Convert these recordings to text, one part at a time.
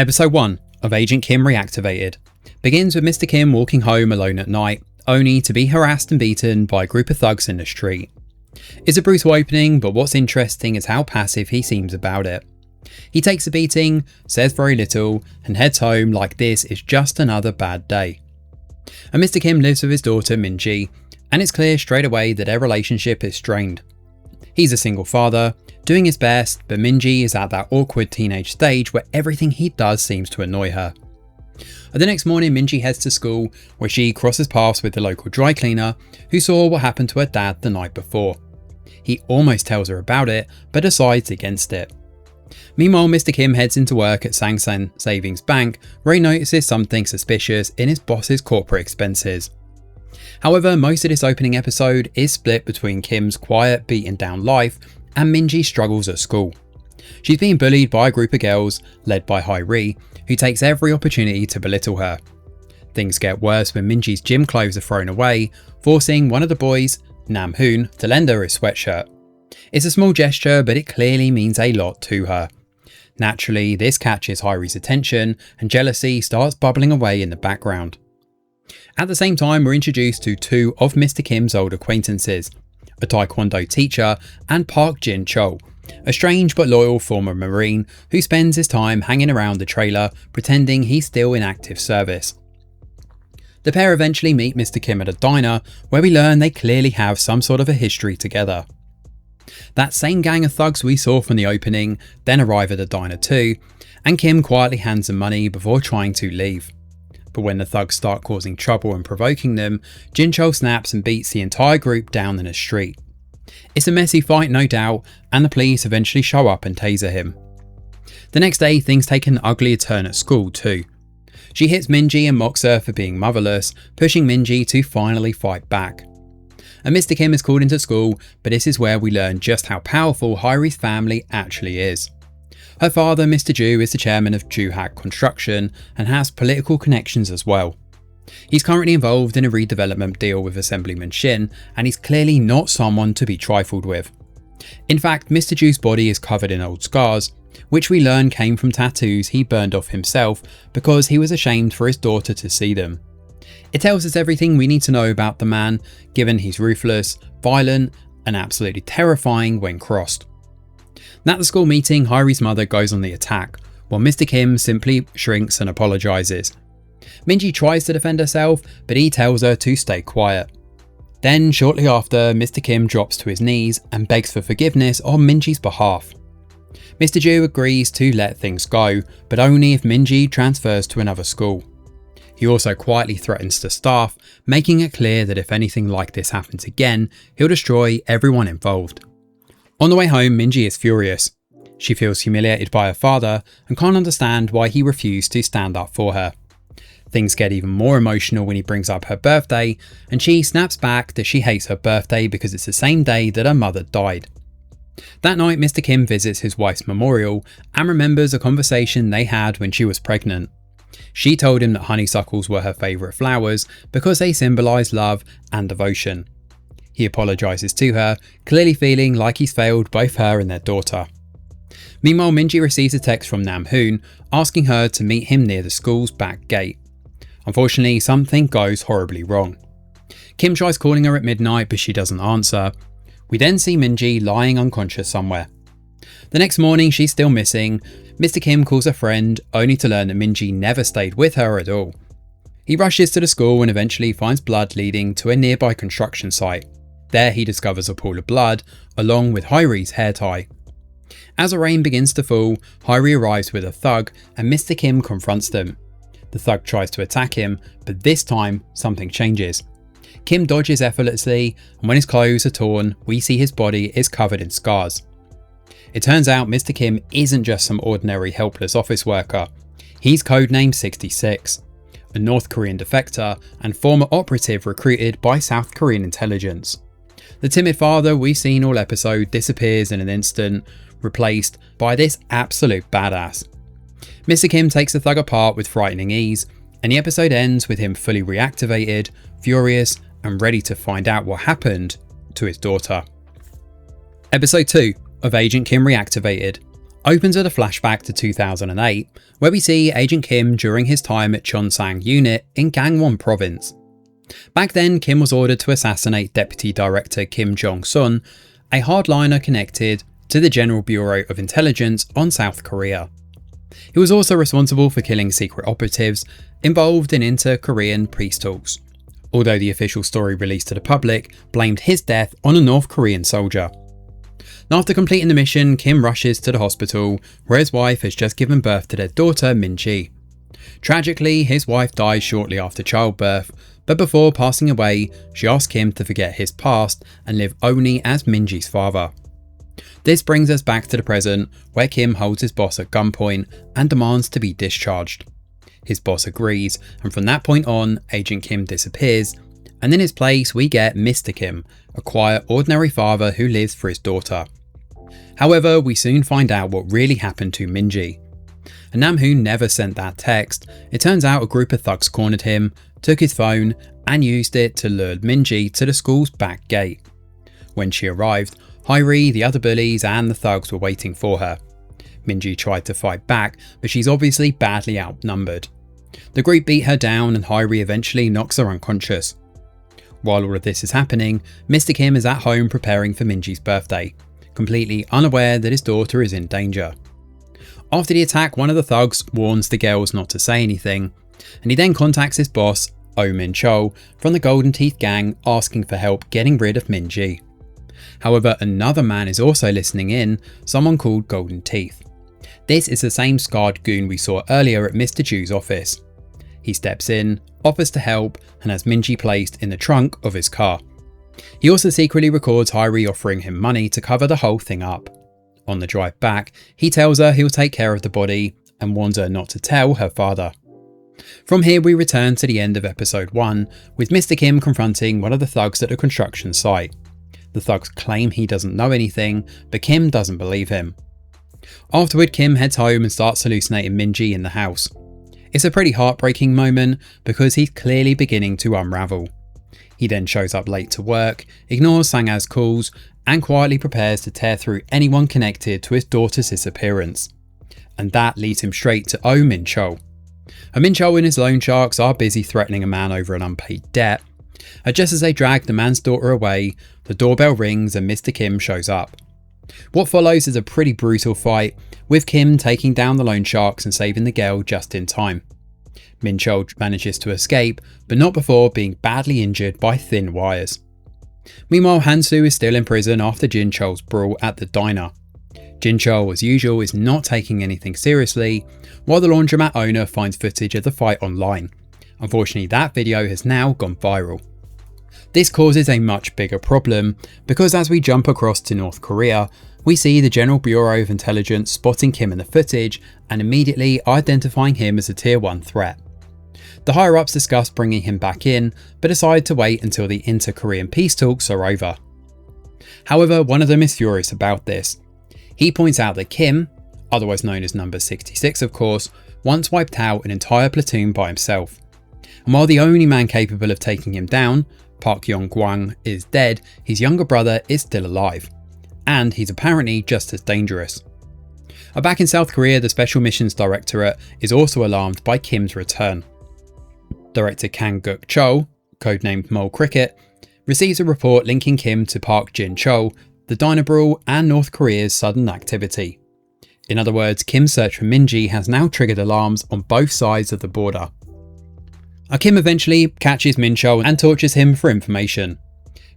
Episode 1 of Agent Kim Reactivated begins with Mr. Kim walking home alone at night, only to be harassed and beaten by a group of thugs in the street. It's a brutal opening, but what's interesting is how passive he seems about it. He takes a beating, says very little, and heads home like this is just another bad day. And Mr. Kim lives with his daughter Minji, and it's clear straight away that their relationship is strained. He's a single father, doing his best, but Minji is at that awkward teenage stage where everything he does seems to annoy her. The next morning, Minji heads to school, where she crosses paths with the local dry cleaner who saw what happened to her dad the night before. He almost tells her about it, but decides against it. Meanwhile, Mr. Kim heads into work at Sangsan Savings Bank, where he notices something suspicious in his boss's corporate expenses. However, most of this opening episode is split between Kim's quiet, beaten down life and Minji's struggles at school. She's being bullied by a group of girls, led by Hairi, who takes every opportunity to belittle her. Things get worse when Minji's gym clothes are thrown away, forcing one of the boys, Nam-hoon, to lend her his sweatshirt. It's a small gesture, but it clearly means a lot to her. Naturally, this catches Hairi's attention, and jealousy starts bubbling away in the background. At the same time, we're introduced to two of Mr. Kim's old acquaintances, a taekwondo teacher and Park Jin-chol, a strange but loyal former Marine who spends his time hanging around the trailer pretending he's still in active service. The pair eventually meet Mr. Kim at a diner, where we learn they clearly have some sort of a history together. That same gang of thugs we saw from the opening then arrive at the diner too, and Kim quietly hands them money before trying to leave. But when the thugs start causing trouble and provoking them, Jin-chol snaps and beats the entire group down in a street. It's a messy fight, no doubt, and the police eventually show up and taser him. The next day, things take an uglier turn at school too. She hits Minji and mocks her for being motherless, pushing Minji to finally fight back. And Mr. Kim is called into school, but this is where we learn just how powerful Hairi's family actually is. Her father, Mr. Ju, is the chairman of Ju-Hack Construction and has political connections as well. He's currently involved in a redevelopment deal with Assemblyman Shin, and he's clearly not someone to be trifled with. In fact, Mr. Ju's body is covered in old scars, which we learn came from tattoos he burned off himself because he was ashamed for his daughter to see them. It tells us everything we need to know about the man, given he's ruthless, violent, and absolutely terrifying when crossed. At the school meeting, Hairi's mother goes on the attack, while Mr. Kim simply shrinks and apologises. Minji tries to defend herself, but he tells her to stay quiet. Then, shortly after, Mr. Kim drops to his knees and begs for forgiveness on Minji's behalf. Mr. Ju agrees to let things go, but only if Minji transfers to another school. He also quietly threatens the staff, making it clear that if anything like this happens again, he'll destroy everyone involved. On the way home, Minji is furious. She feels humiliated by her father and can't understand why he refused to stand up for her. Things get even more emotional when he brings up her birthday, and she snaps back that she hates her birthday because it's the same day that her mother died. That night, Mr. Kim visits his wife's memorial and remembers a conversation they had when she was pregnant. She told him that honeysuckles were her favourite flowers because they symbolise love and devotion. He apologises to her, clearly feeling like he's failed both her and their daughter. Meanwhile, Minji receives a text from Nam-hoon asking her to meet him near the school's back gate. Unfortunately, something goes horribly wrong. Kim tries calling her at midnight, but she doesn't answer. We then see Minji lying unconscious somewhere. The next morning, she's still missing. Mr. Kim calls a friend, only to learn that Minji never stayed with her at all. He rushes to the school and eventually finds blood leading to a nearby construction site. There he discovers a pool of blood, along with Hairi's hair tie. As the rain begins to fall, Hairi arrives with a thug and Mr. Kim confronts them. The thug tries to attack him, but this time something changes. Kim dodges effortlessly, and when his clothes are torn, we see his body is covered in scars. It turns out Mr. Kim isn't just some ordinary helpless office worker. He's codenamed 66, a North Korean defector and former operative recruited by South Korean intelligence. The timid father we've seen all episode disappears in an instant, replaced by this absolute badass. Mr. Kim takes the thug apart with frightening ease, and the episode ends with him fully reactivated, furious, and ready to find out what happened to his daughter. Episode 2 of Agent Kim Reactivated. opens with a flashback to 2008, where we see Agent Kim during his time at Cheongsang Unit in Gangwon Province. Back then, Kim was ordered to assassinate Deputy Director Kim Jong-sun, a hardliner connected to the General Bureau of Intelligence on South Korea. He was also responsible for killing secret operatives involved in inter-Korean peace talks, although the official story released to the public blamed his death on a North Korean soldier. After completing the mission, Kim rushes to the hospital where his wife has just given birth to their daughter Min-ji. Tragically, his wife dies shortly after childbirth, but before passing away, she asks Kim to forget his past and live only as Min-ji's father. This brings us back to the present, where Kim holds his boss at gunpoint and demands to be discharged. His boss agrees, and from that point on, Agent Kim disappears, and in his place we get Mr. Kim, a quiet, ordinary father who lives for his daughter. However, we soon find out what really happened to Min-ji. And Nam-hoon never sent that text. It turns out a group of thugs cornered him, took his phone, and used it to lure Min-ji to the school's back gate. When she arrived, Hyri, the other bullies, and the thugs were waiting for her. Min-ji tried to fight back, but she's obviously badly outnumbered. The group beat her down and Hyri eventually knocks her unconscious. While all of this is happening, Mr. Kim is at home preparing for Min-ji's birthday, completely unaware that his daughter is in danger. After the attack, one of the thugs warns the girls not to say anything, and he then contacts his boss, Oh Min-chol, from the Golden Teeth gang asking for help getting rid of Min-ji. However, another man is also listening in, someone called Golden Teeth. This is the same scarred goon we saw earlier at Mr. Ju's office. He steps in, offers to help, and has Min-ji placed in the trunk of his car. He also secretly records Hyri offering him money to cover the whole thing up. On the drive back, he tells her he'll take care of the body and warns her not to tell her father. From here we return to the end of episode 1, with Mr. Kim confronting one of the thugs at a construction site. The thugs claim he doesn't know anything, but Kim doesn't believe him. Afterward, Kim heads home and starts hallucinating Min-ji in the house. It's a pretty heartbreaking moment because he's clearly beginning to unravel. He then shows up late to work, ignores Sang-a's calls, and quietly prepares to tear through anyone connected to his daughter's disappearance. And that leads him straight to Oh Min-chol. Oh Min-chol and his loan sharks are busy threatening a man over an unpaid debt. And just as they drag the man's daughter away, the doorbell rings and Mr. Kim shows up. What follows is a pretty brutal fight, with Kim taking down the loan sharks and saving the girl just in time. Min-chol manages to escape, but not before being badly injured by thin wires. Meanwhile, Han-soo is still in prison after Jin-chol's brawl at the diner. Jin-chol, as usual, is not taking anything seriously, while the laundromat owner finds footage of the fight online. Unfortunately, that video has now gone viral. This causes a much bigger problem, because as we jump across to North Korea, we see the General Bureau of Intelligence spotting Kim in the footage and immediately identifying him as a Tier 1 threat. The higher-ups discuss bringing him back in, but decide to wait until the inter-Korean peace talks are over. However, one of them is furious about this. He points out that Kim, otherwise known as number 66 of course, once wiped out an entire platoon by himself. And while the only man capable of taking him down, Park Yong-gwang, is dead, his younger brother is still alive. And he's apparently just as dangerous. Back in South Korea, the Special Missions Directorate is also alarmed by Kim's return. Director Kang Guk-chol, codenamed Mole Cricket, receives a report linking Kim to Park Jin-chol, the diner brawl, and North Korea's sudden activity. In other words, Kim's search for Min-ji has now triggered alarms on both sides of the border. Kim eventually catches Min-chol and tortures him for information.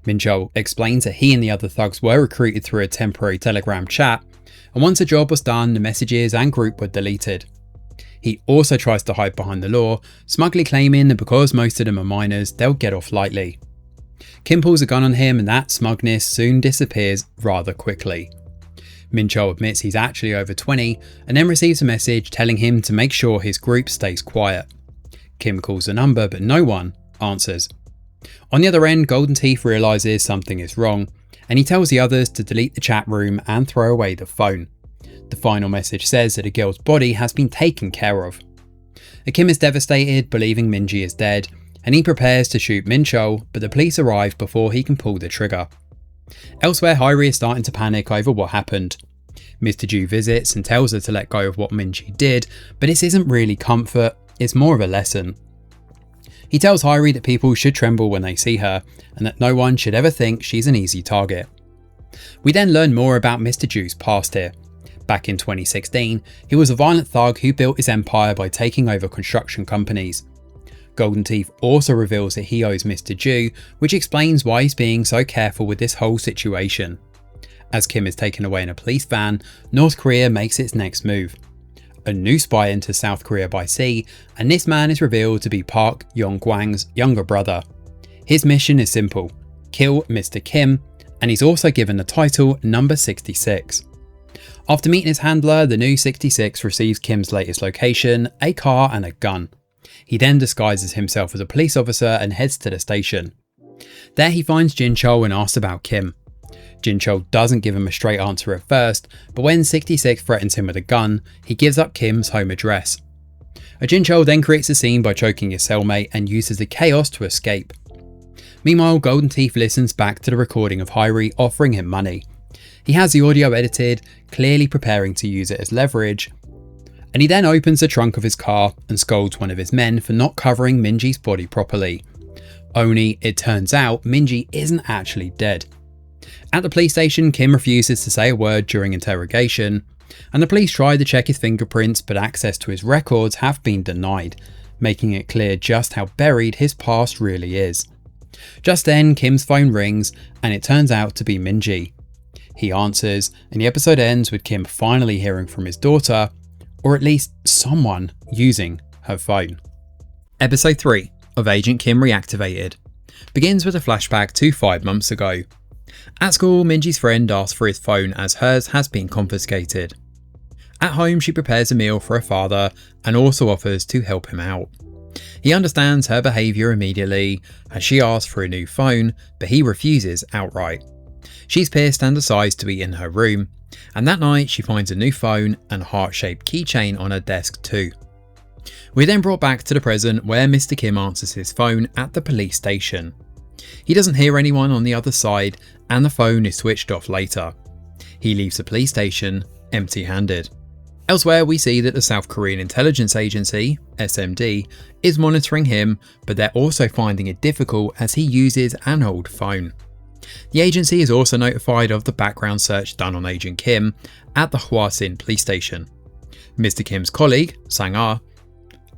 Min-chol explains that he and the other thugs were recruited through a temporary Telegram chat, and once the job was done, the messages and group were deleted. He also tries to hide behind the law, smugly claiming that because most of them are minors, they'll get off lightly. Kim pulls a gun on him and that smugness soon disappears rather quickly. Min-chol admits he's actually over 20 and then receives a message telling him to make sure his group stays quiet. Kim calls the number but no one answers. On the other end, Golden Teeth realises something is wrong and he tells the others to delete the chat room and throw away the phone. The final message says that a girl's body has been taken care of. Kim is devastated, believing Min-ji is dead, and he prepares to shoot Min-chol, but the police arrive before he can pull the trigger. Elsewhere, Hyri is starting to panic over what happened. Mr. Ju visits and tells her to let go of what Minji did, but this isn't really comfort, it's more of a lesson. He tells Hyri that people should tremble when they see her, and that no one should ever think she's an easy target. We then learn more about Mr. Ju's past here. Back in 2016, he was a violent thug who built his empire by taking over construction companies. Golden Teeth also reveals that he owes Mr. Ju, which explains why he's being so careful with this whole situation. As Kim is taken away in a police van, North Korea makes its next move. A new spy enters South Korea by sea, and this man is revealed to be Park Yong-kwang's younger brother. His mission is simple: kill Mr. Kim, and he's also given the title Number 66. After meeting his handler, the new 66 receives Kim's latest location, a car and a gun. He then disguises himself as a police officer and heads to the station. There he finds Jin Chol and asks about Kim. Jin Chol doesn't give him a straight answer at first, but when 66 threatens him with a gun, he gives up Kim's home address. Jin Chol then creates a scene by choking his cellmate and uses the chaos to escape. Meanwhile, Golden Teeth listens back to the recording of Hyri offering him money. He has the audio edited, clearly preparing to use it as leverage, and he then opens the trunk of his car and scolds one of his men for not covering Minji's body properly. Only, it turns out Minji isn't actually dead. At the police station, Kim refuses to say a word during interrogation, and the police try to check his fingerprints, but access to his records have been denied, making it clear just how buried his past really is. Just then, Kim's phone rings, and it turns out to be Minji. He answers, and the episode ends with Kim finally hearing from his daughter, or at least someone using her phone. Episode 3 of Agent Kim Reactivated begins with a flashback to 5 months ago. At school, Minji's friend asks for his phone as hers has been confiscated. At home, she prepares a meal for her father and also offers to help him out. He understands her behaviour immediately as she asks for a new phone, but he refuses outright. She's pissed and decides to eat in her room, and that night she finds a new phone and a heart-shaped keychain on her desk too. We're then brought back to the present where Mr. Kim answers his phone at the police station. He doesn't hear anyone on the other side and the phone is switched off later. He leaves the police station empty-handed. Elsewhere, we see that the South Korean Intelligence Agency, SMD, is monitoring him, but they're also finding it difficult as he uses an old phone. The agency is also notified of the background search done on Agent Kim at the Hwasin police station. Mr. Kim's colleague, Sang-ah,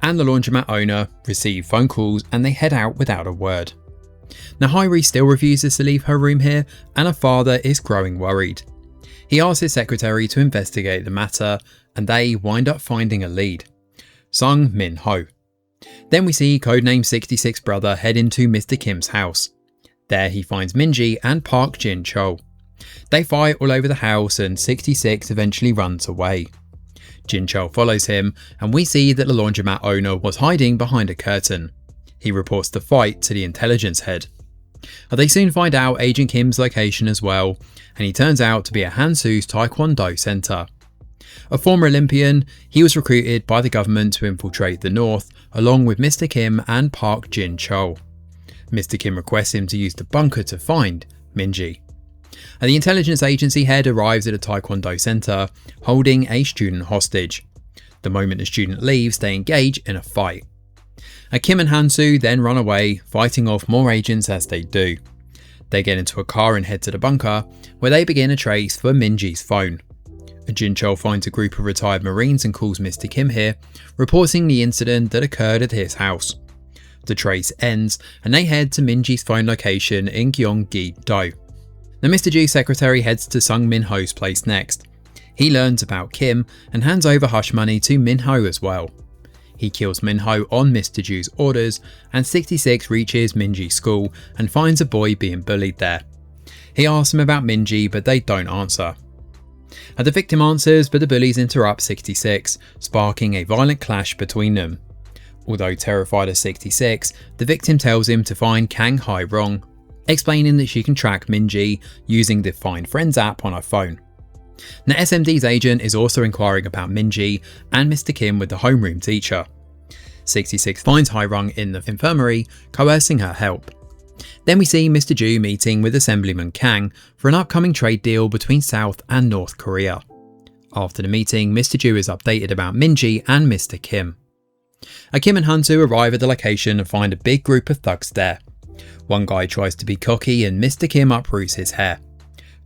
and the laundromat owner receive phone calls and they head out without a word. Now Hyri still refuses to leave her room here and her father is growing worried. He asks his secretary to investigate the matter and they wind up finding a lead, Sung Min Ho. Then we see codename 66 brother head into Mr. Kim's house. There he finds Minji and Park Jin Chol. They fight all over the house and 66 eventually runs away. Jin Chol follows him and we see that the laundromat owner was hiding behind a curtain. He reports the fight to the intelligence head. They soon find out Agent Kim's location as well, and he turns out to be a Hansu's Taekwondo center. A former Olympian, he was recruited by the government to infiltrate the north along with Mr. Kim and Park Jin Chol. Mr. Kim requests him to use the bunker to find Minji. The intelligence agency head arrives at a Taekwondo center holding a student hostage. The moment the student leaves, they engage in a fight. Kim and Hansu then run away, fighting off more agents as they do. They get into a car and head to the bunker, where they begin a trace for Minji's phone. Jin Chol finds a group of retired Marines and calls Mr. Kim here, reporting the incident that occurred at his house. The trace ends, and they head to Minji's phone location in Gyeonggi-do. Now Mr. Ju's secretary heads to Sung Min Ho's place next. He learns about Kim and hands over hush money to Min Ho as well. He kills Min Ho on Mr. Ju's orders, and 66 reaches Minji's school and finds a boy being bullied there. He asks him about Minji, but they don't answer. The victim answers, but the bullies interrupt 66, sparking a violent clash between them. Although terrified of 66, the victim tells him to find Kang Hai-rong, explaining that she can track Minji using the Find Friends app on her phone. Now SMD's agent is also inquiring about Minji and Mr. Kim with the homeroom teacher. 66 finds Hai-rong in the infirmary, coercing her help. Then we see Mr. Ju meeting with Assemblyman Kang for an upcoming trade deal between South and North Korea. After the meeting, Mr. Ju is updated about Minji and Mr. Kim. Kim and Hansu arrive at the location and find a big group of thugs there. One guy tries to be cocky and Mr. Kim uproots his hair.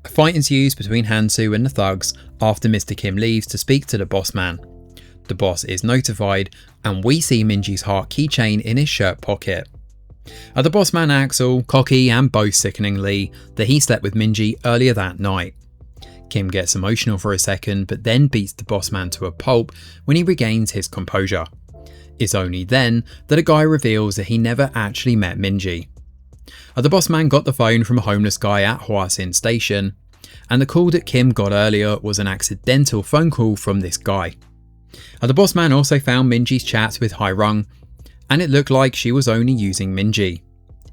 A fight ensues between Hansu and the thugs after Mr. Kim leaves to speak to the boss man. The boss is notified and we see Minji's heart keychain in his shirt pocket. The boss man acts all cocky and boasts sickeningly that he slept with Minji earlier that night. Kim gets emotional for a second but then beats the boss man to a pulp when he regains his composure. It's only then that a guy reveals that he never actually met Minji. The boss man got the phone from a homeless guy at Hwasin Station, and the call that Kim got earlier was an accidental phone call from this guy. The boss man also found Minji's chats with Hairung, and it looked like she was only using Minji.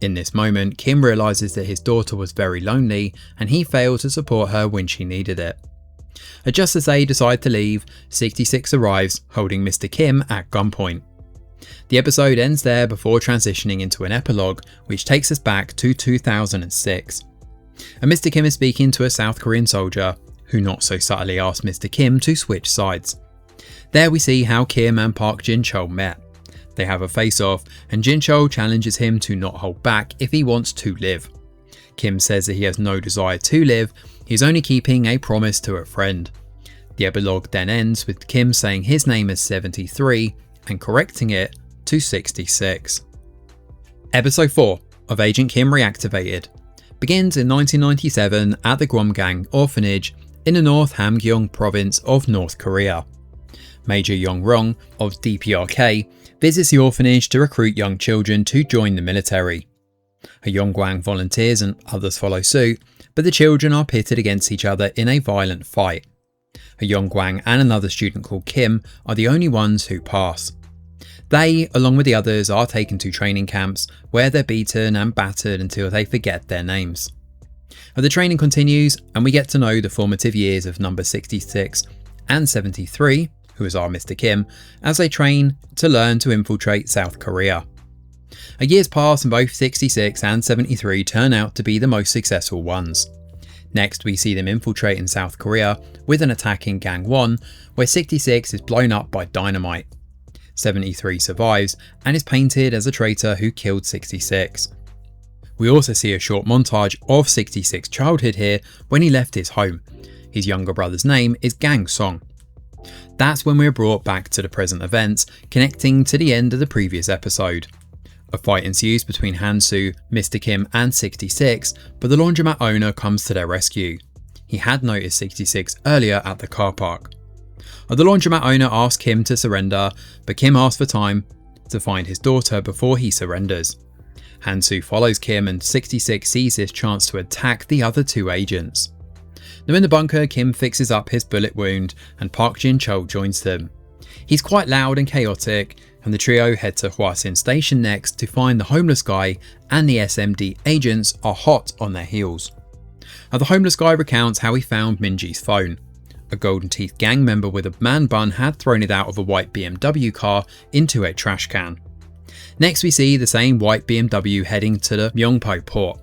In this moment, Kim realises that his daughter was very lonely and he failed to support her when she needed it. Just as they decide to leave, 66 arrives, holding Mr. Kim at gunpoint. The episode ends there before transitioning into an epilogue, which takes us back to 2006. And Mr. Kim is speaking to a South Korean soldier, who not so subtly asks Mr. Kim to switch sides. There we see how Kim and Park Jin-chol met. They have a face-off, and Jin-chol challenges him to not hold back if he wants to live. Kim says that he has no desire to live, he's only keeping a promise to a friend. The epilogue then ends with Kim saying his name is 73 and correcting it to 66. Episode 4 of Agent Kim Reactivated begins in 1997 at the Gwomgang Orphanage in the North Hamgyong province of North Korea. Major Yong-rong of DPRK visits the orphanage to recruit young children to join the military. Yongwang volunteers and others follow suit, but the children are pitted against each other in a violent fight. Yongwang and another student called Kim are the only ones who pass. They, along with the others, are taken to training camps where they're beaten and battered until they forget their names. The training continues and we get to know the formative years of number 66 and 73, who is our Mr. Kim, as they train to learn to infiltrate South Korea. Years pass and both 66 and 73 turn out to be the most successful ones. Next we see them infiltrate in South Korea with an attack in Gangwon, where 66 is blown up by dynamite. 73 survives and is painted as a traitor who killed 66. We also see a short montage of 66's childhood here when he left his home. His younger brother's name is Gang Song. That's when we're brought back to the present events, connecting to the end of the previous episode. A fight ensues between Hansu, Mr. Kim and 66, but the laundromat owner comes to their rescue. He had noticed 66 earlier at the car park. The laundromat owner asks Kim to surrender, but Kim asks for time to find his daughter before he surrenders. Hansu follows Kim and 66 sees his chance to attack the other two agents. Now in the bunker, Kim fixes up his bullet wound and Park Jin-chol joins them. He's quite loud and chaotic, and the trio head to Hwasin Station next to find the homeless guy and the SMD agents are hot on their heels. The homeless guy recounts how he found Minji's phone. A Golden Teeth gang member with a man bun had thrown it out of a white BMW car into a trash can. Next we see the same white BMW heading to the Myeongpo port.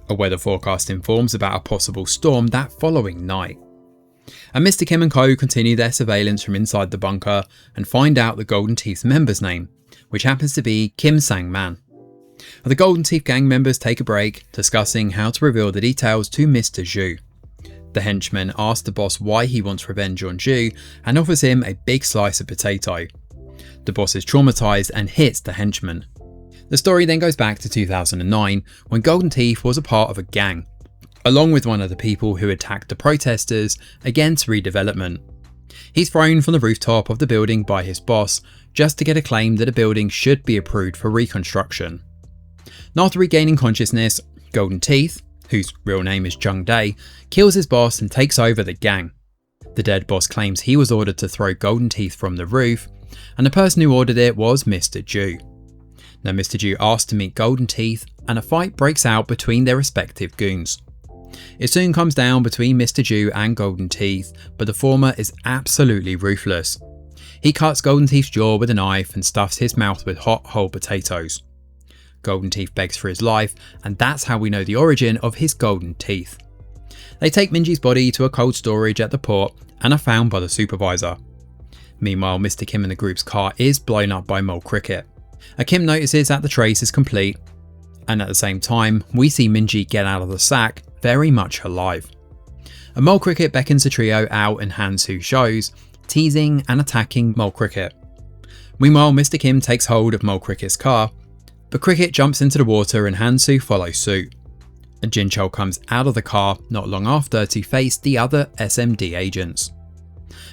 A weather forecast informs about a possible storm that following night. And Mr. Kim and co continue their surveillance from inside the bunker and find out the Golden Teeth member's name, which happens to be Kim Sang-man. The Golden Teeth gang members take a break, discussing how to reveal the details to Mr. Ju. The henchman asks the boss why he wants revenge on Ju and offers him a big slice of potato. The boss is traumatized and hits the henchman. The story then goes back to 2009 when Golden Teeth was a part of a gang, along with one of the people who attacked the protesters against redevelopment. He's thrown from the rooftop of the building by his boss just to get a claim that a building should be approved for reconstruction. And after regaining consciousness, Golden Teeth, whose real name is Jung Dae, kills his boss and takes over the gang. The dead boss claims he was ordered to throw Golden Teeth from the roof, and the person who ordered it was Mr. Ju. Now Mr. Ju asks to meet Golden Teeth and a fight breaks out between their respective goons. It soon comes down between Mr. Ju and Golden Teeth, but the former is absolutely ruthless. He cuts Golden Teeth's jaw with a knife and stuffs his mouth with hot whole potatoes. Golden Teeth begs for his life, and that's how we know the origin of his golden teeth. They take Minji's body to a cold storage at the port and are found by the supervisor. Meanwhile, Mr. Kim and the group's car is blown up by Mole Cricket. Kim notices that the trace is complete, and at the same time, we see Minji get out of the sack very much alive. Mole Cricket beckons the trio out and Han-soo shows, teasing and attacking Mole Cricket. Meanwhile, Mr. Kim takes hold of Mole Cricket's car, but Cricket jumps into the water and Han-soo follows suit. Jin-chul comes out of the car not long after to face the other SMD agents.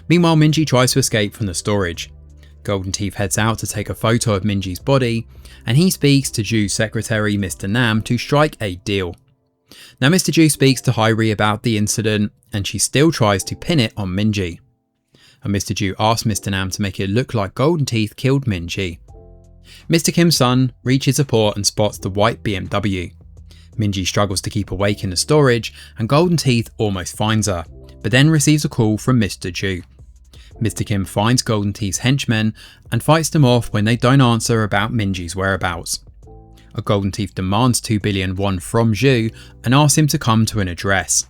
Meanwhile, Minji tries to escape from the storage. Golden Teeth heads out to take a photo of Minji's body, and he speaks to Ju's secretary Mr. Nam to strike a deal. Now Mr. Ju speaks to Hyri about the incident, and she still tries to pin it on Minji. And Mr. Ju asks Mr. Nam to make it look like Golden Teeth killed Minji. Mr. Kim's son reaches the port and spots the white BMW. Minji struggles to keep awake in the storage, and Golden Teeth almost finds her, but then receives a call from Mr. Ju. Mr. Kim finds Golden Teeth's henchmen and fights them off when they don't answer about Minji's whereabouts. A Golden Teeth demands 2 billion won from Ju and asks him to come to an address.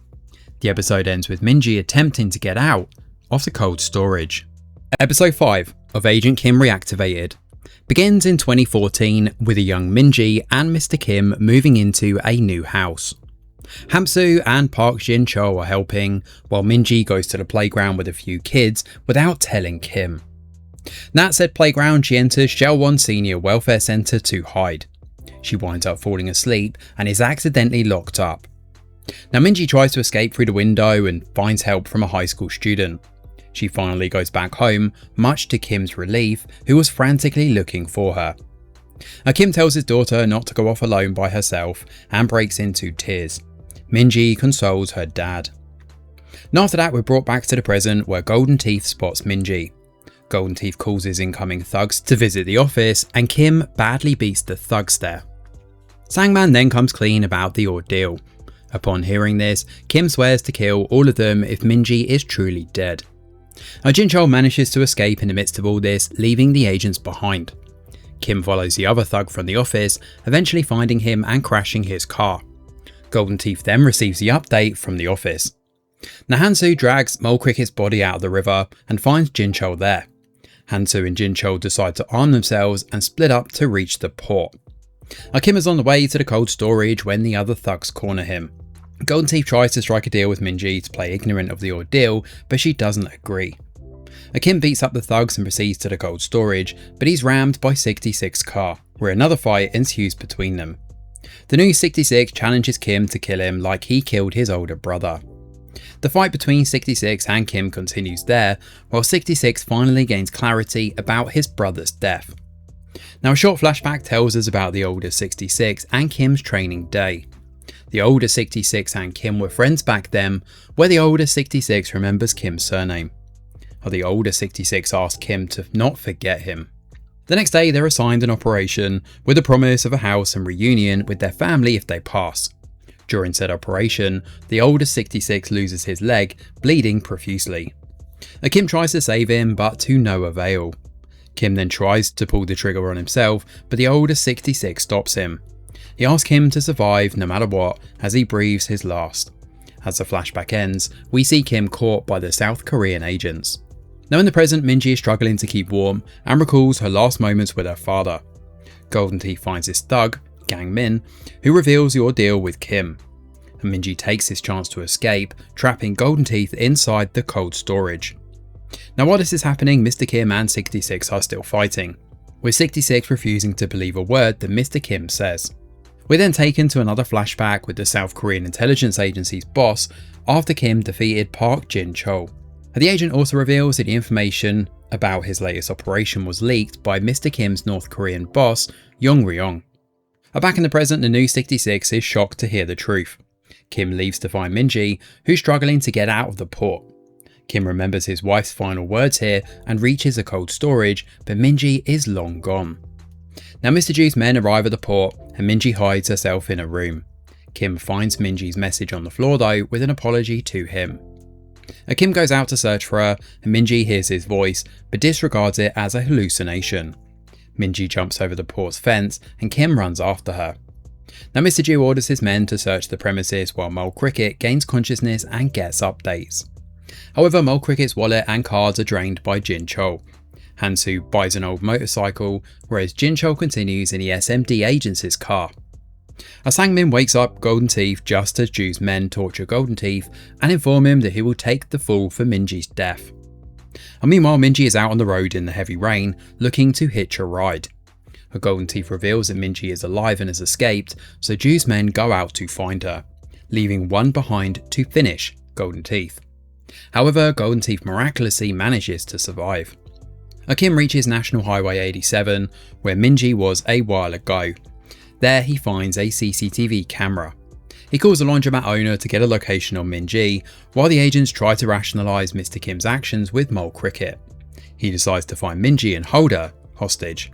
The episode ends with Minji attempting to get out of the cold storage. Episode 5 of Agent Kim Reactivated begins in 2014 with a young Minji and Mr. Kim moving into a new house. Hamsoo and Park Jin-chul are helping, while Minji goes to the playground with a few kids without telling Kim. At said playground, she enters Shelwon Senior Welfare Centre to hide. She winds up falling asleep and is accidentally locked up. Now Minji tries to escape through the window and finds help from a high school student. She finally goes back home, much to Kim's relief, who was frantically looking for her. Kim tells his daughter not to go off alone by herself and breaks into tears. Minji consoles her dad. And after that, we're brought back to the present where Golden Teeth spots Minji. Golden Teeth calls his incoming thugs to visit the office, and Kim badly beats the thugs there. Sangman then comes clean about the ordeal. Upon hearing this, Kim swears to kill all of them if Minji is truly dead. Jin-chul manages to escape in the midst of all this, leaving the agents behind. Kim follows the other thug from the office, eventually finding him and crashing his car. Golden Teeth then receives the update from the office. Now Han-soo drags Mole Cricket's body out of the river and finds Jin-chul there. Han-soo and Jin-chul decide to arm themselves and split up to reach the port. Kim is on the way to the cold storage when the other thugs corner him. Golden Teeth tries to strike a deal with Minji to play ignorant of the ordeal, but she doesn't agree. Kim beats up the thugs and proceeds to the cold storage, but he's rammed by 66's car, where another fight ensues between them. The new 66 challenges Kim to kill him like he killed his older brother. The fight between 66 and Kim continues there, while 66 finally gains clarity about his brother's death. Now a short flashback tells us about the older 66 and Kim's training day. The older 66 and Kim were friends back then, where the older 66 remembers Kim's surname. The older 66 asks Kim to not forget him. The next day they're assigned an operation with the promise of a house and reunion with their family if they pass. During said operation, the older 66 loses his leg, bleeding profusely. Kim tries to save him, but to no avail. Kim then tries to pull the trigger on himself, but the older 66 stops him. He asks him to survive no matter what as he breathes his last. As the flashback ends, we see Kim caught by the South Korean agents. Now in the present, Minji is struggling to keep warm and recalls her last moments with her father. Golden Teeth finds his thug, Gang Min, who reveals the ordeal with Kim. And Minji takes his chance to escape, trapping Golden Teeth inside the cold storage. Now while this is happening, Mr. Kim and 66 are still fighting, with 66 refusing to believe a word that Mr. Kim says. We're then taken to another flashback with the South Korean intelligence agency's boss after Kim defeated Park Jin-chul. The agent also reveals that the information about his latest operation was leaked by Mr. Kim's North Korean boss, Yong Ryong. Back in the present, the new 66 is shocked to hear the truth. Kim leaves to find Minji, who's struggling to get out of the port. Kim remembers his wife's final words here and reaches a cold storage, but Minji is long gone. Now Mr. Ju's men arrive at the port and Minji hides herself in a room. Kim finds Minji's message on the floor though, with an apology to him. Kim goes out to search for her and Minji hears his voice but disregards it as a hallucination. Minji jumps over the port's fence and Kim runs after her. Now Mr. Jew orders his men to search the premises while Mole Cricket gains consciousness and gets updates. However, Mole Cricket's wallet and cards are drained by Jin Chol. Hansu buys an old motorcycle, whereas Jin Chol continues in the SMD agent's car. Sang-min wakes up Golden Teeth just as Ju's men torture Golden Teeth and inform him that he will take the fall for Minji's death. And meanwhile, Minji is out on the road in the heavy rain, looking to hitch a ride. Her Golden Teeth reveals that Minji is alive and has escaped, so Ju's men go out to find her, leaving one behind to finish Golden Teeth. However, Golden Teeth miraculously manages to survive. Kim reaches National Highway 87, where Minji was a while ago. There he finds a CCTV camera. He calls the laundromat owner to get a location on Minji, while the agents try to rationalise Mr. Kim's actions with Mole Cricket. He decides to find Minji and hold her hostage.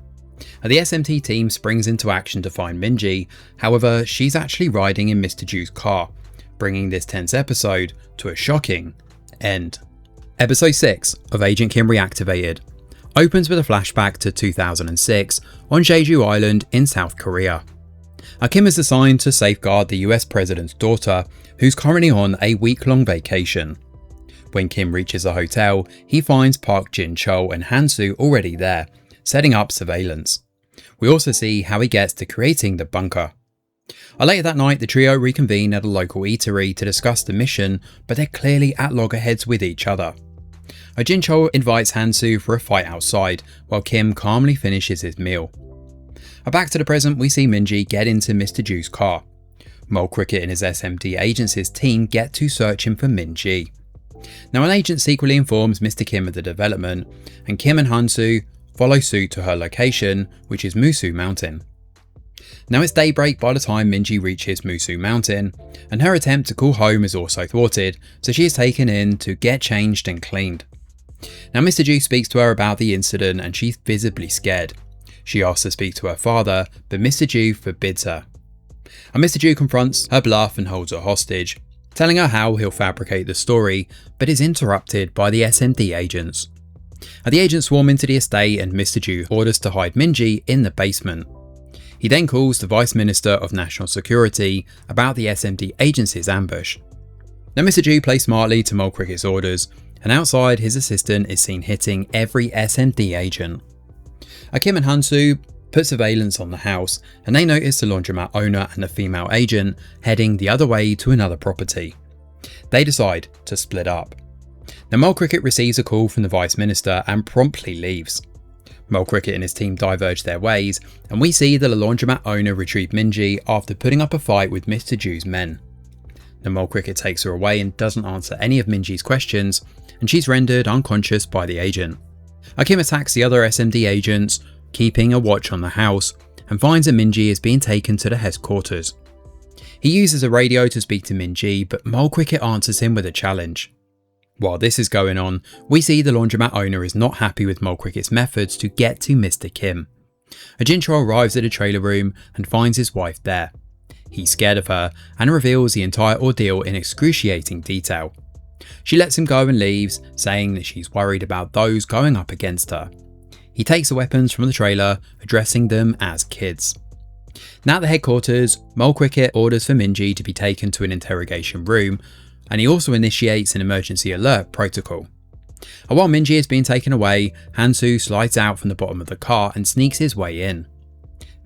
The SMT team springs into action to find Minji, however she's actually riding in Mr. Ju's car, bringing this tense episode to a shocking end. Episode 6 of Agent Kim Reactivated opens with a flashback to 2006 on Jeju Island in South Korea. Kim is assigned to safeguard the US President's daughter, who's currently on a week-long vacation. When Kim reaches a hotel, he finds Park Jin Chol and Hansu already there, setting up surveillance. We also see how he gets to creating the bunker. Later that night, the trio reconvene at a local eatery to discuss the mission, but they're clearly at loggerheads with each other. Jin Chol invites Hansu for a fight outside, while Kim calmly finishes his meal. Back to the present, we see Minji get into Mr. Ju's car. Mole Cricket and his SMD agents' team get to search him for Minji. Now an agent secretly informs Mr. Kim of the development, and Kim and Hansu follow suit to her location, which is Musu Mountain. Now it's daybreak by the time Minji reaches Musu Mountain, and her attempt to call home is also thwarted, so she is taken in to get changed and cleaned. Now Mr. Ju speaks to her about the incident and she's visibly scared. She asks to speak to her father, but Mr. Ju forbids her. And Mr. Ju confronts her bluff and holds her hostage, telling her how he'll fabricate the story, but is interrupted by the SMD agents. The agents swarm into the estate and Mr. Ju orders to hide Minji in the basement. He then calls the Vice Minister of National Security about the SMD agents' ambush. Now Mr. Ju plays smartly to Mole Cricket's orders, and outside his assistant is seen hitting every SMD agent. Kim and Hansu put surveillance on the house, and they notice the laundromat owner and the female agent heading the other way to another property. They decide to split up. Now Mole Cricket receives a call from the Vice Minister and promptly leaves. Mole Cricket and his team diverge their ways, and we see that the laundromat owner retrieved Minji after putting up a fight with Mr. Ju's men. The Mole Cricket takes her away and doesn't answer any of Minji's questions, and she's rendered unconscious by the agent. Kim attacks the other SMD agents, keeping a watch on the house, and finds that Minji is being taken to the headquarters. He uses a radio to speak to Minji, but Mole Cricket answers him with a challenge. While this is going on, we see the laundromat owner is not happy with Mole Cricket's methods to get to Mr. Kim. Jin Chol arrives at a trailer room and finds his wife there. He's scared of her and reveals the entire ordeal in excruciating detail. She lets him go and leaves, saying that she's worried about those going up against her. He takes the weapons from the trailer, addressing them as kids. Now at the headquarters, Mole Cricket orders for Minji to be taken to an interrogation room, and he also initiates an emergency alert protocol. And while Minji is being taken away, Hansu slides out from the bottom of the car and sneaks his way in.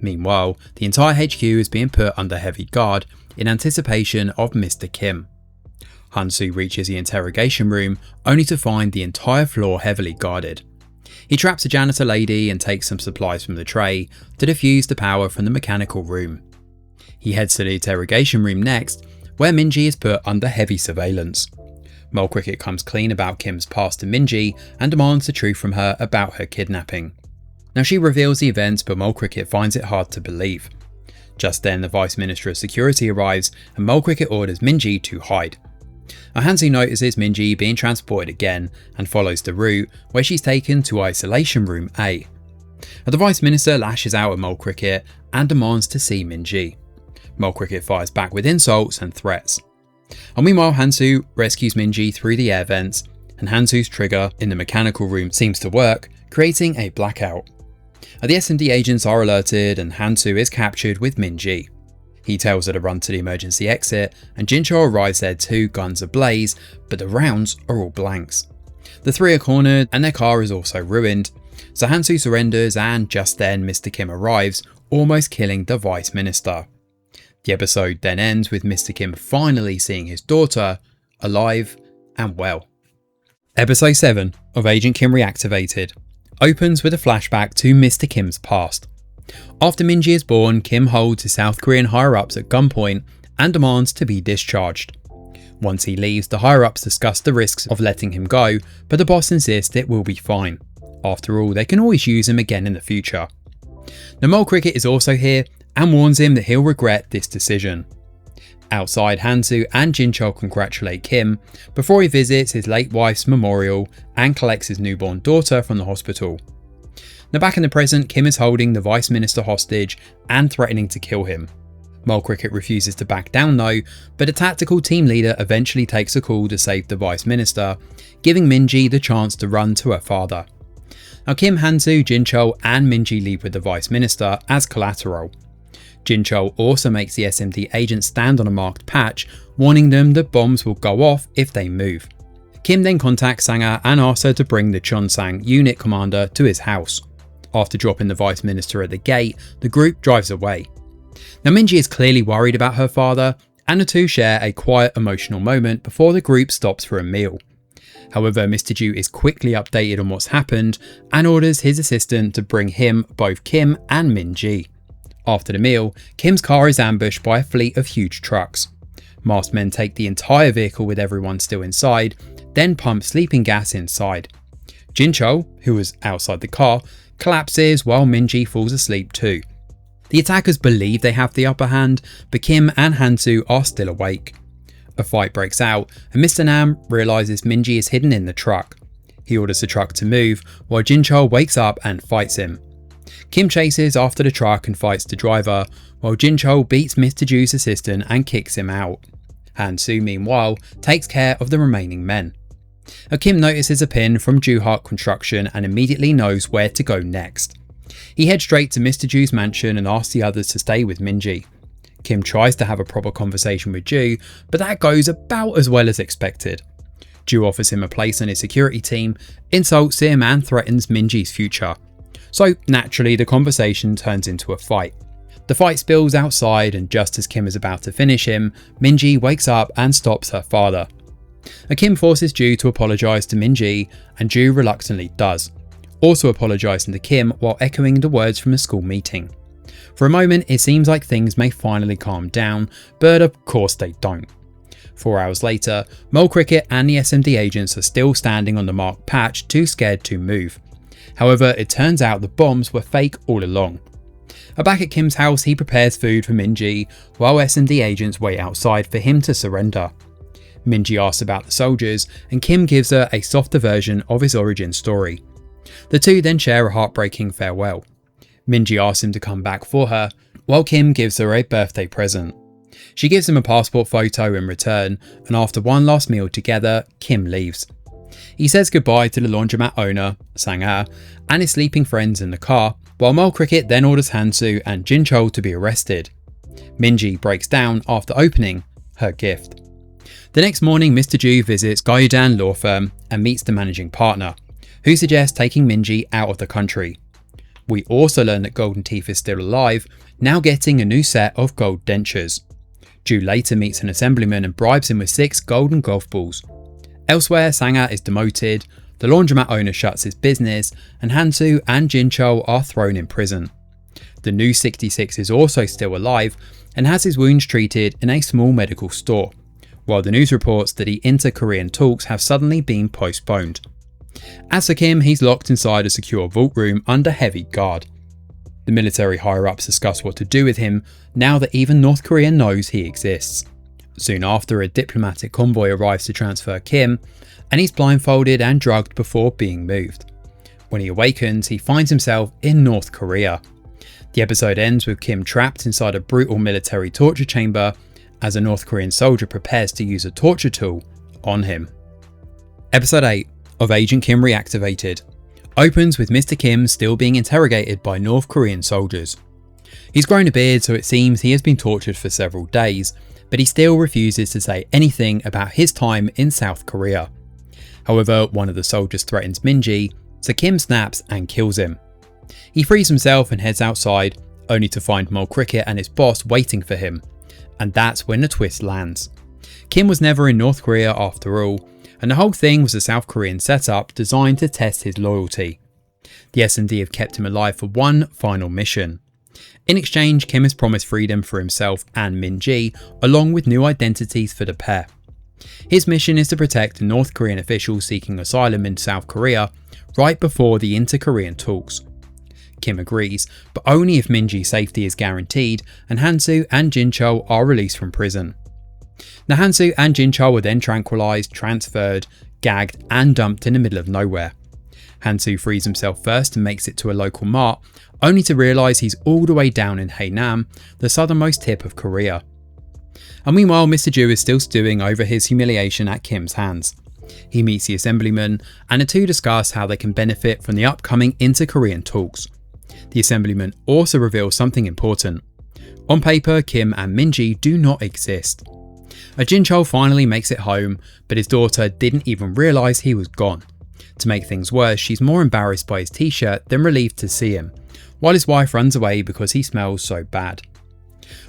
Meanwhile, the entire HQ is being put under heavy guard in anticipation of Mr. Kim. Hansu reaches the interrogation room only to find the entire floor heavily guarded. He traps a janitor lady and takes some supplies from the tray to defuse the power from the mechanical room. He heads to the interrogation room next, where Minji is put under heavy surveillance. Mole Cricket comes clean about Kim's past to Minji and demands the truth from her about her kidnapping. Now she reveals the events, but Mole Cricket finds it hard to believe. Just then the Vice Minister of Security arrives and Mole Cricket orders Minji to hide. Hansu notices Minji being transported again and follows the route, where she's taken to Isolation Room A. The Vice Minister lashes out at Mole Cricket and demands to see Minji. Mole Cricket fires back with insults and threats. Meanwhile, Hansu rescues Minji through the air vents, and Hansu's trigger in the mechanical room seems to work, creating a blackout. The SMD agents are alerted and Hansu is captured with Minji. He tells her to run to the emergency exit, and Jin-Chul arrives there too, guns ablaze, but the rounds are all blanks. The three are cornered and their car is also ruined, so Han-Soo surrenders, and just then Mr. Kim arrives, almost killing the Vice Minister. The episode then ends with Mr. Kim finally seeing his daughter alive and well. Episode 7 of Agent Kim Reactivated opens with a flashback to Mr. Kim's past. After Minji is born, Kim holds his South Korean higher-ups at gunpoint and demands to be discharged. Once he leaves, the higher-ups discuss the risks of letting him go, but the boss insists it will be fine. After all, they can always use him again in the future. The Mole Cricket is also here and warns him that he'll regret this decision. Outside, Han-Soo and Jin-Chul congratulate Kim before he visits his late wife's memorial and collects his newborn daughter from the hospital. Now back in the present, Kim is holding the Vice Minister hostage and threatening to kill him. Mole Cricket refuses to back down though, but a tactical team leader eventually takes a call to save the Vice Minister, giving Minji the chance to run to her father. Now Kim, Han-Soo, Jin-Chul and Minji leave with the Vice Minister as collateral. Jin-Chul also makes the SMD agent stand on a marked patch, warning them that bombs will go off if they move. Kim then contacts Sang-ah and asks her to bring the Cheongsang unit commander to his house. After dropping the Vice Minister at the gate, the group drives away. Now Minji is clearly worried about her father, and the two share a quiet emotional moment before the group stops for a meal. However, Mr. Ju is quickly updated on what's happened and orders his assistant to bring him both Kim and Minji. After the meal, Kim's car is ambushed by a fleet of huge trucks. Masked men take the entire vehicle with everyone still inside, then pump sleeping gas inside. Jin-Chul, who was outside the car, collapses while Minji falls asleep too. The attackers believe they have the upper hand, but Kim and Han-Soo are still awake. A fight breaks out and Mr. Nam realises Minji is hidden in the truck. He orders the truck to move while Jin-Chul wakes up and fights him. Kim chases after the truck and fights the driver, while Jin-Chul beats Mr. Ju's assistant and kicks him out. Han-Soo meanwhile takes care of the remaining men. Kim notices a pin from Ju-Hak Construction and immediately knows where to go next. He heads straight to Mr. Ju's mansion and asks the others to stay with Minji. Kim tries to have a proper conversation with Ju, but that goes about as well as expected. Ju offers him a place on his security team, insults him and threatens Minji's future. So naturally the conversation turns into a fight. The fight spills outside, and just as Kim is about to finish him, Minji wakes up and stops her father. Kim forces Ju to apologise to Minji, and Ju reluctantly does, also apologising to Kim while echoing the words from a school meeting. For a moment it seems like things may finally calm down, but of course they don't. 4 hours later, Mole Cricket and the SMD agents are still standing on the marked patch, too scared to move. However, it turns out the bombs were fake all along. Back at Kim's house, he prepares food for Minji, while SMD agents wait outside for him to surrender. Minji asks about the soldiers, and Kim gives her a softer version of his origin story. The two then share a heartbreaking farewell. Minji asks him to come back for her, while Kim gives her a birthday present. She gives him a passport photo in return, and after one last meal together, Kim leaves. He says goodbye to the laundromat owner, Sang-ah, and his sleeping friends in the car, while Mole Cricket then orders Han-Soo and Jin-Chul to be arrested. Minji breaks down after opening her gift. The next morning, Mr. Ju visits Gyudan law firm and meets the managing partner, who suggests taking Minji out of the country. We also learn that Golden Teeth is still alive, now getting a new set of gold dentures. Ju later meets an assemblyman and bribes him with 6 golden golf balls. Elsewhere, Sang-ah is demoted, the laundromat owner shuts his business, and Han-Soo and Jin-Chul are thrown in prison. The new 66 is also still alive and has his wounds treated in a small medical store, while the news reports that the inter-Korean talks have suddenly been postponed. As for Kim, he's locked inside a secure vault room under heavy guard. The military higher-ups discuss what to do with him now that even North Korea knows he exists. Soon after, a diplomatic convoy arrives to transfer Kim, and he's blindfolded and drugged before being moved. When he awakens, he finds himself in North Korea. The episode ends with Kim trapped inside a brutal military torture chamber as a North Korean soldier prepares to use a torture tool on him. Episode 8 of Agent Kim Reactivated opens with Mr. Kim still being interrogated by North Korean soldiers. He's grown a beard, so it seems he has been tortured for several days, but he still refuses to say anything about his time in South Korea. However, one of the soldiers threatens Minji, so Kim snaps and kills him. He frees himself and heads outside, only to find Mole Cricket and his boss waiting for him. And that's when the twist lands. Kim was never in North Korea after all, and the whole thing was a South Korean setup designed to test his loyalty. The SMD have kept him alive for one final mission. In exchange, Kim has promised freedom for himself and Minji, along with new identities for the pair. His mission is to protect North Korean officials seeking asylum in South Korea right before the inter-Korean talks. Kim agrees, but only if Minji's safety is guaranteed and Hansu and Jinchul are released from prison. Now Hansu and Jinchul were then tranquilized, transferred, gagged and dumped in the middle of nowhere. Hansu frees himself first and makes it to a local mart, only to realise he's all the way down in Haenam, the southernmost tip of Korea. And meanwhile, Mr. Ju is still stewing over his humiliation at Kim's hands. He meets the Assemblyman and the two discuss how they can benefit from the upcoming inter-Korean talks. The Assemblyman also reveals something important. On paper, Kim and Minji do not exist. Jinchul finally makes it home, but his daughter didn't even realise he was gone. To make things worse, she's more embarrassed by his t-shirt than relieved to see him, while his wife runs away because he smells so bad.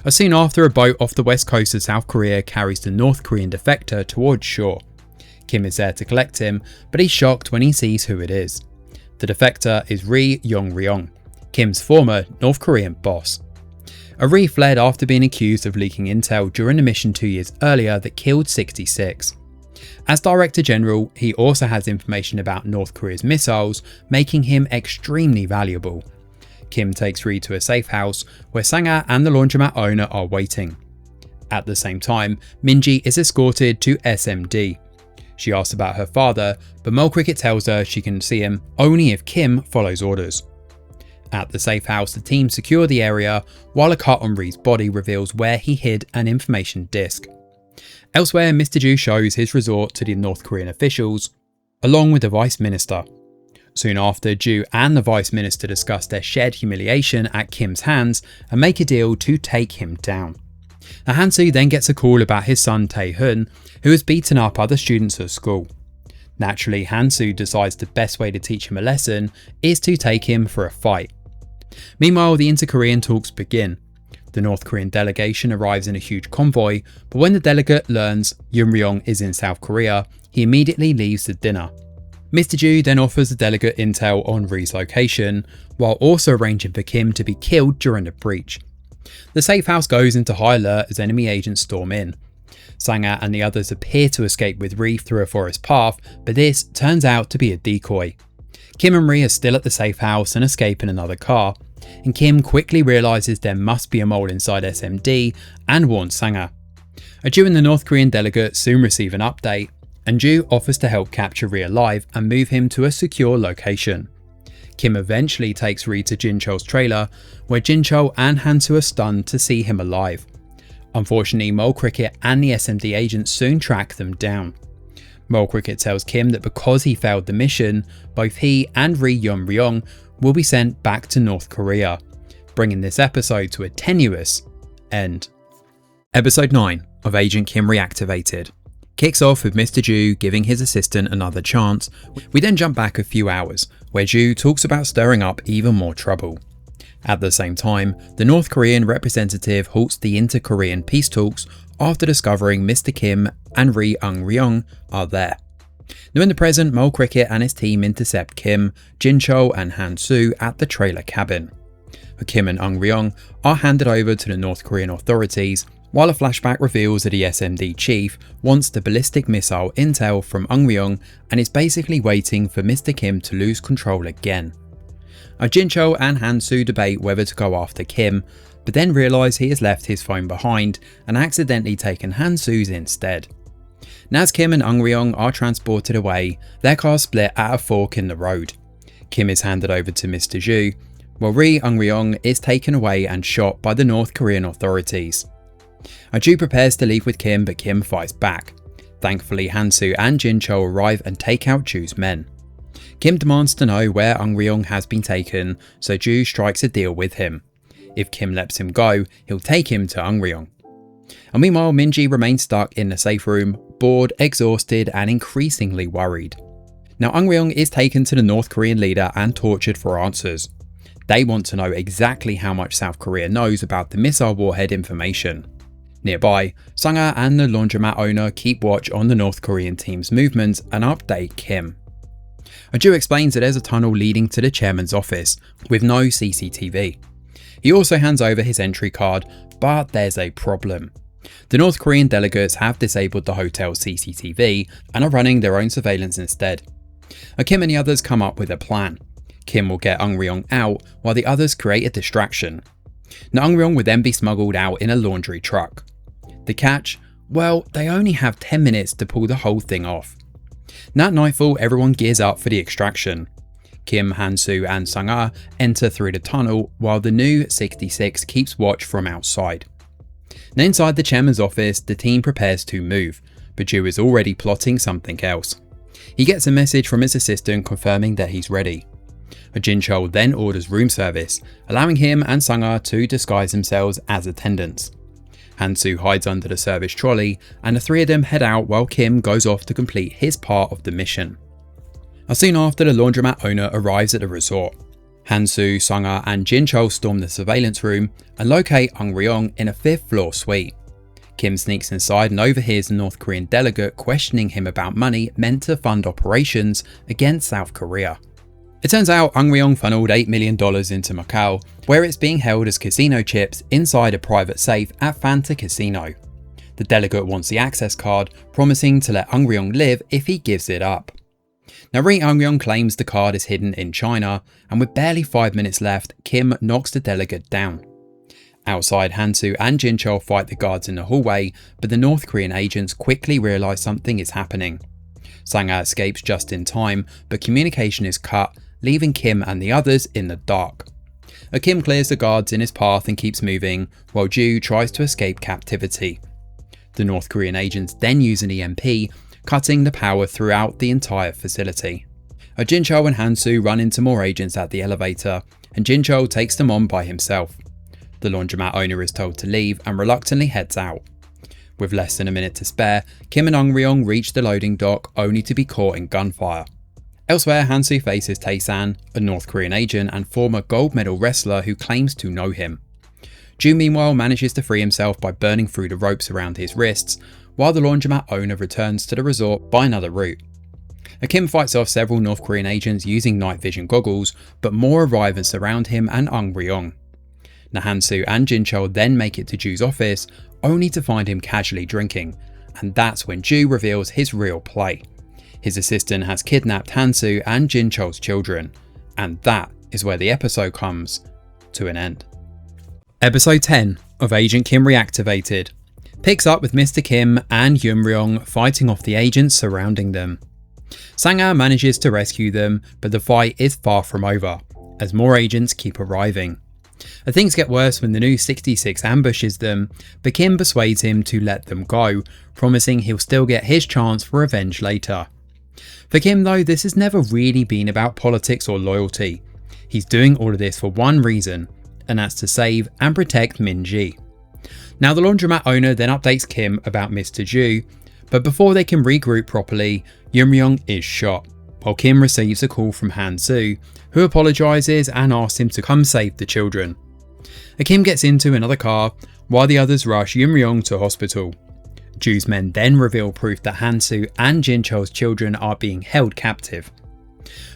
Soon after, a boat off the west coast of South Korea carries the North Korean defector towards shore. Kim is there to collect him, but he's shocked when he sees who it is. The defector is Ri Yong-ryong, Kim's former North Korean boss. Ri fled after being accused of leaking intel during a mission 2 years earlier that killed 66. As Director General, he also has information about North Korea's missiles, making him extremely valuable. Kim takes Ri to a safe house where Sanga and the laundromat owner are waiting. At the same time, Minji is escorted to SMD. She asks about her father, but Mole Cricket tells her she can see him only if Kim follows orders. At the safe house, the team secure the area, while a cut on Ri's body reveals where he hid an information disk. Elsewhere, Mr. Ju shows his resort to the North Korean officials, along with the Vice Minister. Soon after, Ju and the Vice Minister discuss their shared humiliation at Kim's hands and make a deal to take him down. Now, Hansu then gets a call about his son Tae-hun, who has beaten up other students at school. Naturally, Hansu decides the best way to teach him a lesson is to take him for a fight. Meanwhile, the inter-Korean talks begin. The North Korean delegation arrives in a huge convoy, but when the delegate learns Yun-ryong is in South Korea, he immediately leaves the dinner. Mr. Ju then offers the delegate intel on Ri's location, while also arranging for Kim to be killed during the breach. The safe house goes into high alert as enemy agents storm in. Sanga and the others appear to escape with Ri through a forest path, but this turns out to be a decoy. Kim and Ri are still at the safe house and escape in another car, and Kim quickly realises there must be a mole inside SMD and warns Sanga. Ju and the North Korean delegate soon receive an update, and Ju offers to help capture Ri alive and move him to a secure location. Kim eventually takes Ri to Jinchul's trailer, where Jinchul and Hansu are stunned to see him alive. Unfortunately, Mole Cricket and the SMD agents soon track them down. Mole Cricket tells Kim that because he failed the mission, both he and Ri Yong-ryong will be sent back to North Korea, bringing this episode to a tenuous end. Episode 9 of Agent Kim Reactivated kicks off with Mr. Ju giving his assistant another chance. We then jump back a few hours, where Ju talks about stirring up even more trouble. At the same time, the North Korean representative halts the inter-Korean peace talks after discovering Mr. Kim and Ri Yong-ryong are there. Now in the present, Mole Cricket and his team intercept Kim, Jinchul and Hansu at the trailer cabin. Kim and Yong-ryong are handed over to the North Korean authorities, while a flashback reveals that the SMD chief wants the ballistic missile intel from Yong-ryong and is basically waiting for Mr. Kim to lose control again. Jinchul and Hansu debate whether to go after Kim, but then realise he has left his phone behind and accidentally taken Hansu's instead. Now as Kim and Yong-ryong are transported away, their cars split at a fork in the road. Kim is handed over to Mr. Ju, while Ri Yong-ryong is taken away and shot by the North Korean authorities. Ju prepares to leave with Kim, but Kim fights back. Thankfully, Hansu and Jinchul arrive and take out Ju's men. Kim demands to know where Yong-ryong has been taken, so Ju strikes a deal with him. If Kim lets him go, he'll take him to Eunryong. And meanwhile, Minji remains stuck in the safe room, bored, exhausted, and increasingly worried. Now Eunryong is taken to the North Korean leader and tortured for answers. They want to know exactly how much South Korea knows about the missile warhead information. Nearby, Sung-ah and the laundromat owner keep watch on the North Korean team's movements and update Kim. Ju explains that there's a tunnel leading to the chairman's office, with no CCTV. He also hands over his entry card, but there's a problem. The North Korean delegates have disabled the hotel's CCTV and are running their own surveillance instead. Kim and the others come up with a plan. Kim will get Eunryong out while the others create a distraction. Now Eunryong would then be smuggled out in a laundry truck. The catch? Well, they only have 10 minutes to pull the whole thing off. Now at nightfall, everyone gears up for the extraction. Kim, Han-soo and Sung-ah enter through the tunnel while the new 66 keeps watch from outside. Now inside the chairman's office, the team prepares to move, but Ju is already plotting something else. He gets a message from his assistant confirming that he's ready. Jin Chol then orders room service, allowing him and Sung-ah to disguise themselves as attendants. Han-soo hides under the service trolley, and the three of them head out while Kim goes off to complete his part of the mission. Soon after, the laundromat owner arrives at the resort. Han-soo, Sung-ah and Jin Chol storm the surveillance room and locate Eunryong in a 5th floor suite. Kim sneaks inside and overhears the North Korean delegate questioning him about money meant to fund operations against South Korea. It turns out Eunryong funneled $8 million into Macau, where it's being held as casino chips inside a private safe at Fanta Casino. The delegate wants the access card, promising to let Eunryong live if he gives it up. Now Ri Eunryong claims the card is hidden in China, and with barely 5 minutes left, Kim knocks the delegate down. Outside, Han-soo and Jin Chol fight the guards in the hallway, but the North Korean agents quickly realise something is happening. Sung-ah escapes just in time, but communication is cut, leaving Kim and the others in the dark. Kim clears the guards in his path and keeps moving, while Ju tries to escape captivity. The North Korean agents then use an EMP, cutting the power throughout the entire facility. Jin Chol and Han-soo run into more agents at the elevator, and Jin Chol takes them on by himself. The laundromat owner is told to leave and reluctantly heads out. With less than a minute to spare, Kim and Eunryong reach the loading dock only to be caught in gunfire. Elsewhere, Han-soo faces Tae-san, a North Korean agent and former gold medal wrestler who claims to know him. Ju meanwhile manages to free himself by burning through the ropes around his wrists, while the laundromat owner returns to the resort by another route. Kim fights off several North Korean agents using night vision goggles, but more arrive and surround him and Eunryong. Han-soo and Jin Chol then make it to Ju's office, only to find him casually drinking, and that's when Ju reveals his real play. His assistant has kidnapped Han-soo and Jin Chol's children, and that is where the episode comes to an end. Episode 10 of Agent Kim Reactivated picks up with Mr. Kim and Eunryong fighting off the agents surrounding them. Sung-ah manages to rescue them, but the fight is far from over, as more agents keep arriving. Things get worse when the new 66 ambushes them, but Kim persuades him to let them go, promising he'll still get his chance for revenge later. For Kim though, this has never really been about politics or loyalty. He's doing all of this for one reason, and that's to save and protect Minji. Now the laundromat owner then updates Kim about Mr. Ju, but before they can regroup properly, Eunryong is shot, while Kim receives a call from Han-soo, who apologises and asks him to come save the children. Kim gets into another car, while the others rush Eunryong to hospital. Ju's men then reveal proof that Han-soo and Jin Chol's children are being held captive.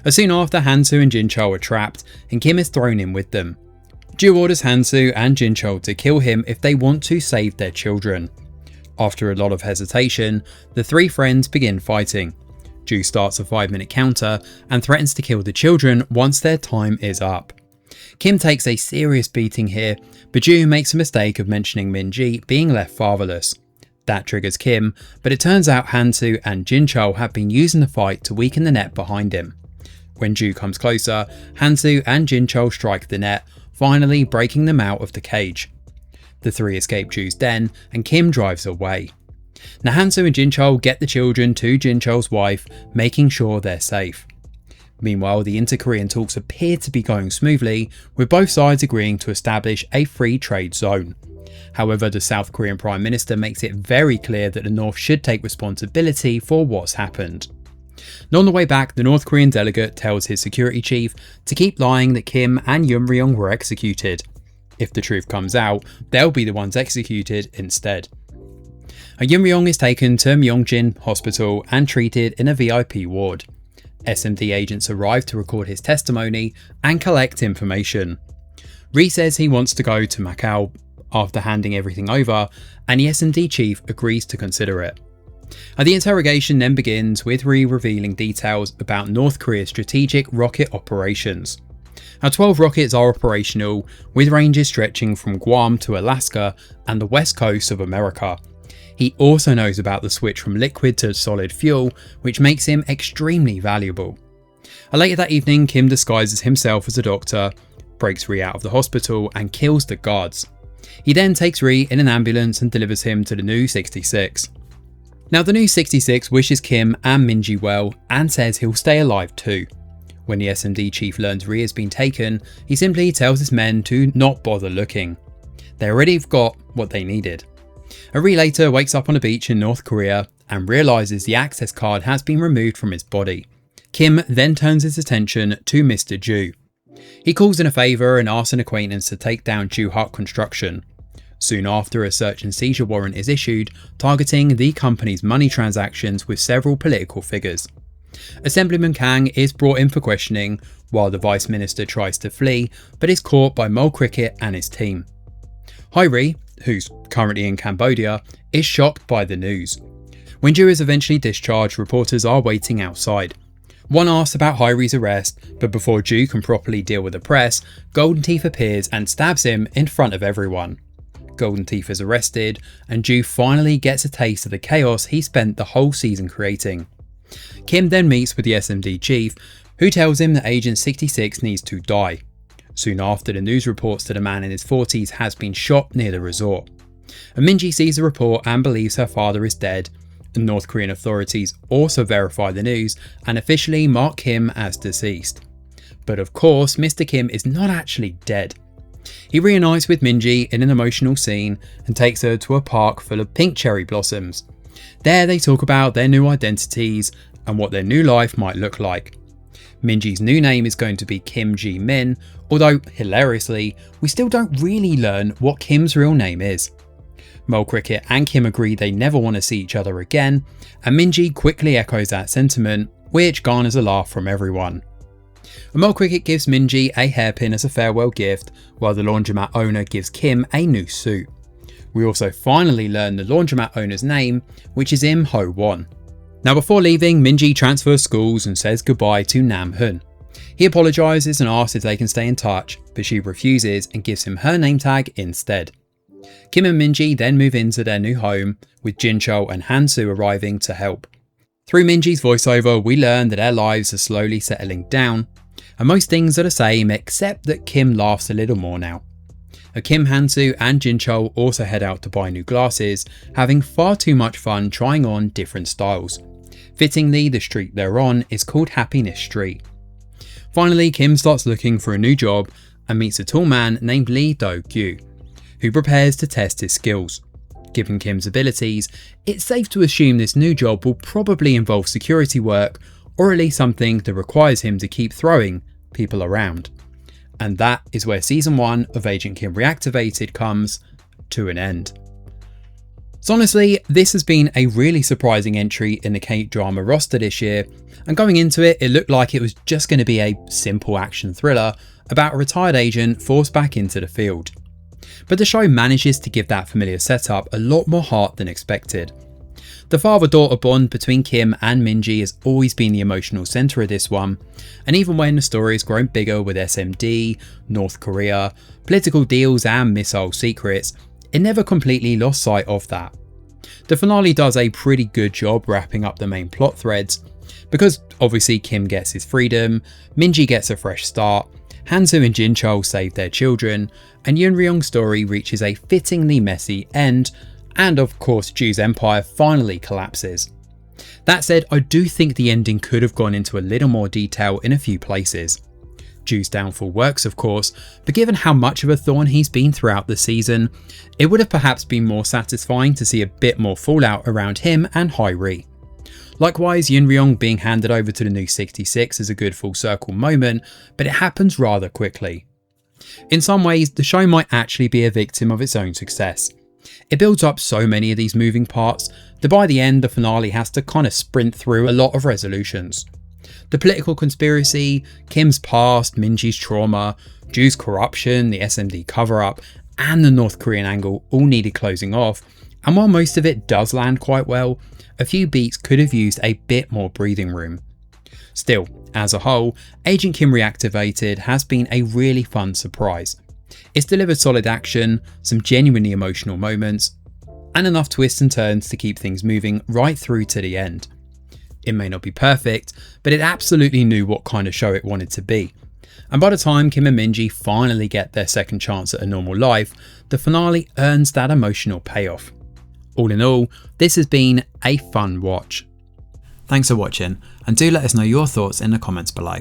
Soon after, Han-soo and Jin Chol are trapped, and Kim is thrown in with them. Ju orders Han-soo and Jin Chol to kill him if they want to save their children. After a lot of hesitation, the three friends begin fighting. Ju starts a 5-minute counter and threatens to kill the children once their time is up. Kim takes a serious beating here, but Ju makes a mistake of mentioning Minji being left fatherless. That triggers Kim, but it turns out Han-soo and Jin Chol have been using the fight to weaken the net behind him. When Ju comes closer, Han-soo and Jin Chol strike the net, finally breaking them out of the cage. The three escape Ju's den, and Kim drives away. Now Han-soo and Jin Chol get the children to Jin Chol's wife, making sure they're safe. Meanwhile, the inter-Korean talks appear to be going smoothly, with both sides agreeing to establish a free trade zone. However, the South Korean Prime Minister makes it very clear that the North should take responsibility for what's happened. And on the way back, the North Korean delegate tells his security chief to keep lying that Kim and Yoon were executed. If the truth comes out, they'll be the ones executed instead. Yoon is taken to Myeongjin Hospital and treated in a VIP ward. SMD agents arrive to record his testimony and collect information. Ri says he wants to go to Macau after handing everything over, and the SMD chief agrees to consider it. The interrogation then begins with Ri revealing details about North Korea's strategic rocket operations. 12 rockets are operational, with ranges stretching from Guam to Alaska and the west coast of America. He also knows about the switch from liquid to solid fuel, which makes him extremely valuable. Later that evening, Kim disguises himself as a doctor, breaks Ri out of the hospital and kills the guards. He then takes Ri in an ambulance and delivers him to the new 66. Now the new 66 wishes Kim and Minji well and says he'll stay alive too. When the SMD chief learns Ri has been taken, he simply tells his men to not bother looking. They already got what they needed. Ri later wakes up on a beach in North Korea and realises the access card has been removed from his body. Kim then turns his attention to Mr. Ju. He calls in a favour and asks an acquaintance to take down Ju Hut Construction. Soon after, a search and seizure warrant is issued, targeting the company's money transactions with several political figures. Assemblyman Kang is brought in for questioning, while the Vice Minister tries to flee, but is caught by Mole Cricket and his team. Ri, who's currently in Cambodia, is shocked by the news. When Ju is eventually discharged, reporters are waiting outside. One asks about Ri's arrest, but before Ju can properly deal with the press, Golden Teeth appears and stabs him in front of everyone. Golden Teeth is arrested, and Ju finally gets a taste of the chaos he spent the whole season creating. Kim then meets with the SMD chief, who tells him that Agent 66 needs to die. Soon after, the news reports that a man in his 40s has been shot near the resort. Minji sees the report and believes her father is dead. The North Korean authorities also verify the news and officially mark Kim as deceased. But of course, Mr. Kim is not actually dead. He reunites with Minji in an emotional scene and takes her to a park full of pink cherry blossoms. There they talk about their new identities and what their new life might look like. Minji's new name is going to be Kim Ji Min, although hilariously, we still don't really learn what Kim's real name is. Mole Cricket and Kim agree they never want to see each other again, and Minji quickly echoes that sentiment, which garners a laugh from everyone. Mole Cricket gives Minji a hairpin as a farewell gift, while the laundromat owner gives Kim a new suit. We also finally learn the laundromat owner's name, which is Im Ho Won. Now before leaving, Minji transfers schools and says goodbye to Nam Hun. He apologises and asks if they can stay in touch, but she refuses and gives him her name tag instead. Kim and Minji then move into their new home, with Jinchul and Hansu arriving to help. Through Minji's voiceover, we learn that their lives are slowly settling down, and most things are the same except that Kim laughs a little more now. Kim, Hansu and Jinchul also head out to buy new glasses, having far too much fun trying on different styles. Fittingly, the street they're on is called Happiness Street. Finally, Kim starts looking for a new job and meets a tall man named Lee Do-gyu, who prepares to test his skills. Given Kim's abilities, it's safe to assume this new job will probably involve security work, or at least something that requires him to keep throwing people around. And that is where Season 1 of Agent Kim Reactivated comes to an end. So honestly, this has been a really surprising entry in the K-drama roster this year, and going into it, it looked like it was just going to be a simple action thriller about a retired agent forced back into the field. But the show manages to give that familiar setup a lot more heart than expected. The father-daughter bond between Kim and Minji has always been the emotional centre of this one, and even when the story has grown bigger with SMD, North Korea, political deals and missile secrets, it never completely lost sight of that. The finale does a pretty good job wrapping up the main plot threads, because obviously Kim gets his freedom, Minji gets a fresh start, Hansu and Jinchul save their children, and Yoon-ryung's story reaches a fittingly messy end, and of course Ju's empire finally collapses. That said, I do think the ending could have gone into a little more detail in a few places. Jude's downfall works of course, but given how much of a thorn he's been throughout the season, it would have perhaps been more satisfying to see a bit more fallout around him and Hyri. Likewise, Yunryong being handed over to the new 66 is a good full circle moment, but it happens rather quickly. In some ways, the show might actually be a victim of its own success. It builds up so many of these moving parts that by the end the finale has to kind of sprint through a lot of resolutions. The political conspiracy, Kim's past, Minji's trauma, Jude's corruption, the SMD cover-up, and the North Korean angle all needed closing off, and while most of it does land quite well, a few beats could have used a bit more breathing room. Still, as a whole, Agent Kim Reactivated has been a really fun surprise. It's delivered solid action, some genuinely emotional moments, and enough twists and turns to keep things moving right through to the end. It may not be perfect, but it absolutely knew what kind of show it wanted to be. And by the time Kim and Minji finally get their second chance at a normal life, the finale earns that emotional payoff. All in all, this has been a fun watch. Thanks for watching, and do let us know your thoughts in the comments below.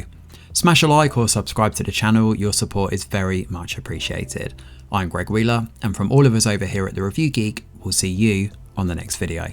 Smash a like or subscribe to the channel, your support is very much appreciated. I'm Greg Wheeler, and from all of us over here at The Review Geek, we'll see you on the next video.